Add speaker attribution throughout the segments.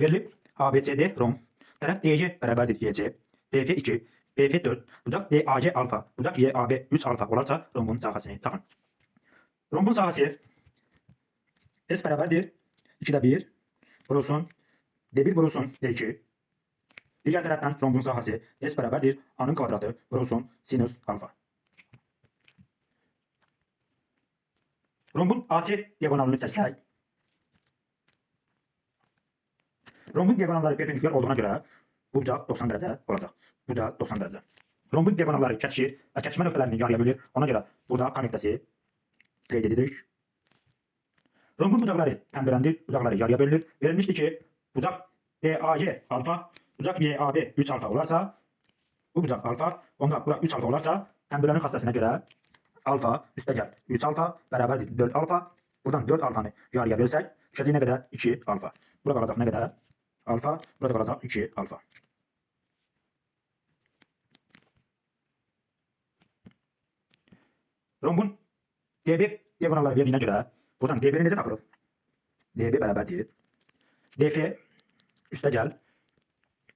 Speaker 1: Verilip ABCD rom. Taraf DC beraberdir YC. DF2, BF4, bucak DAC alfa, bucak YAB 3 alfa olarsa rombun sahasını tapın. Rombun sahası S beraberdir 2'de 1 vurulsun D1 vurulsun D2. Diğer taraftan rombun sahası S beraberdir A'nın kvadratı vurulsun sinüs alfa. Rombun AC diagonalını seçsək. Rombun diagonalları perpendiküler olduğuna göre bu bucaq 90 derece olacak. Bucaq 90 derece. Rombun diagonalları kesişir ve kesişme noktalarını yarıya bölür. Ona göre burada K nöqtəsi qeyd edilir. Rombun bucaqları tənbələndir, bucaqları yarıya bölünür. Verilmişdir ki, bucaq DAC alfa, bucaq YAB 3 alfa olarsa, bu bucaq alfa, onda bura 3 alfa olarsa, tənbələnin xassəsinə görə alfa üstəgəl 3 alfa bərabərdir 4 alfa. Buradan 4 alfanı yarıya bölsək, düşəcək nə qədər? 2 alfa. Burada qalacaq nə qədər? Alfa, burada qalacaq 2 alfa. Rombun DB diagonalları verdiğine göre buradan DB'ni necə tapırıq? DB bərabərdir DF üstəgəl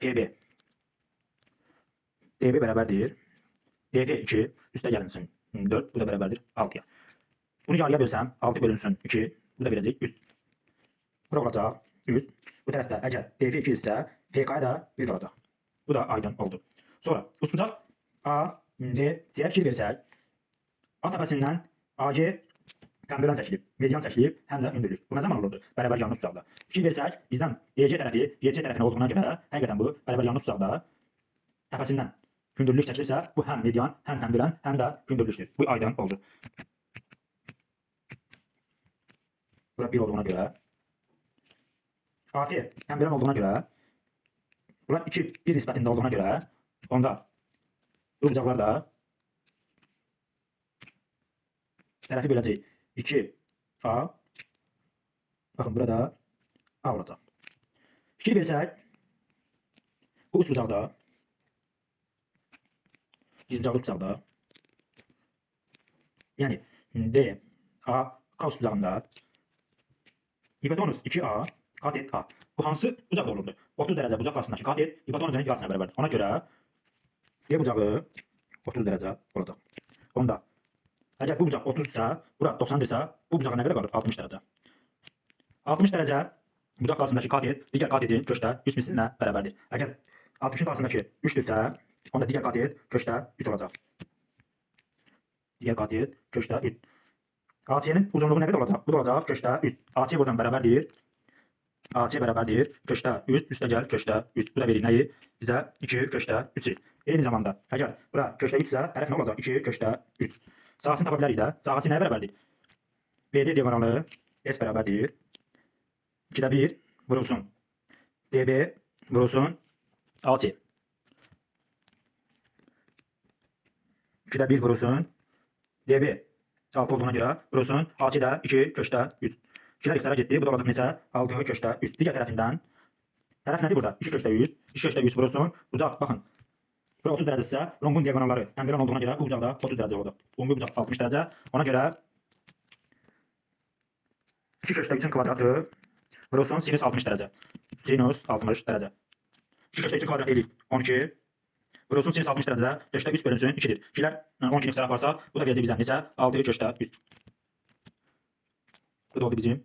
Speaker 1: DB. DB bərabərdir DF2 üstəgəlinsin 4, bu da bərabərdir 6'ya. Bunu yarıya bölsəm 6 bölünsün 2, bu da verəcək 3. Bura olacaq 3. Bu tərəfdə əgər DF2 isə FK'ya da 1 qalacaq. Bu da aydın oldu. Sonra uçbucaq A, C, C fikir versək A təpəsindən AC tənbələn çəkilib, median çəkilib, həm də hündürlük. Bu nə zaman olurdu? Bərabər yanlış uzaqda. Fikir versək, bizdən DC tərəfi, YC tərəfinə olduğuna görə, həqiqətən bu bərabər yanlış uzaqda təpəsindən hündürlük çəkilirsə, bu həm median, həm tənbələn, həm də hündürlükdür. Bu aydın oldu. Bura 1 olduğuna görə, AF tənbələn olduğuna görə, bunlar 2, 1 nisbətində olduğuna görə, onda bu bucaqlar da tərəfi böləcək 2A. Baxın, burada A olacaq. Fikir versək, bu üç bucaqda, düzbucaqlı bucaqda, yəni D, A, K üst bucağında hipotenus 2A, katet A. Bu hansı bucaqda olurdu? 30 dərəcə bucaq qarşısındakı katet hipotenuzun yarısına bərabərdir. Ona görə D bucağı 30 dərəcə olacaq. Onda əgər bu bucaq 30-sa, bura 90-dırsa, bu bucağa nə qədər qalır? 60 dərəcə. 60 dərəcə bucaq qarşısındakı katet digər katetin köşdə 3 mislinə bərabərdir. Əgər 60-ın qarşısındakı 3-dürsə, onda digər katet köşdə 3 olacaq. Digər katet köşdə 3. AC-nin uzunluğu nə qədər olacaq? Bu da olacaq köşdə 3. AC buradan bərabərdir. AC bərabərdir köşdə 3 üstəgəl köşdə 3. Bu da verir nəyi? Bizə 2 köşdə 3-ü. Eyni zamanda, əgər bura köşdə 3-sə, tərəf nə olacaq? 2 köşdə 3. Sahasını tapa bilərik də. Sahası nəyə bərabərdir? BD diagonalı S bərabərdir 2'də 1 vurulsun DB vurulsun AC. 2'də 1 vurulsun DB 6 olduğuna görə vurulsun AC-də 2 köşdə 3. 2'lər x-lərə getdi. Bu da olacaq neçə? 6 köşdə 3. Digər tərəfindən tərəf nədir burada? 2 köşdə 3. 2 köşdə 3 vurulsun. Bucaq baxın. Bura 30 dərəcəsə, rombun diagonalları tənbələn olduğuna görə bu bucaqda 30 dərəcə olacaq. Ümumi bucaq 60 dərəcə. Ona görə 2 köşdə 3'ün kvadratı vurulsun sinüs 60 dərəcə. Sinüs 60 dərəcə. 2 köşdə 3'ün kvadratı eləyir 12. Vurulsun sinüs 60 dərəcə. Köşdə 3 bölünsün 2'dir. 2'lər 12'lik səraf varsa, bu da verəcək bizə neçə? 6 köşdə 3. Bu da oldu bizim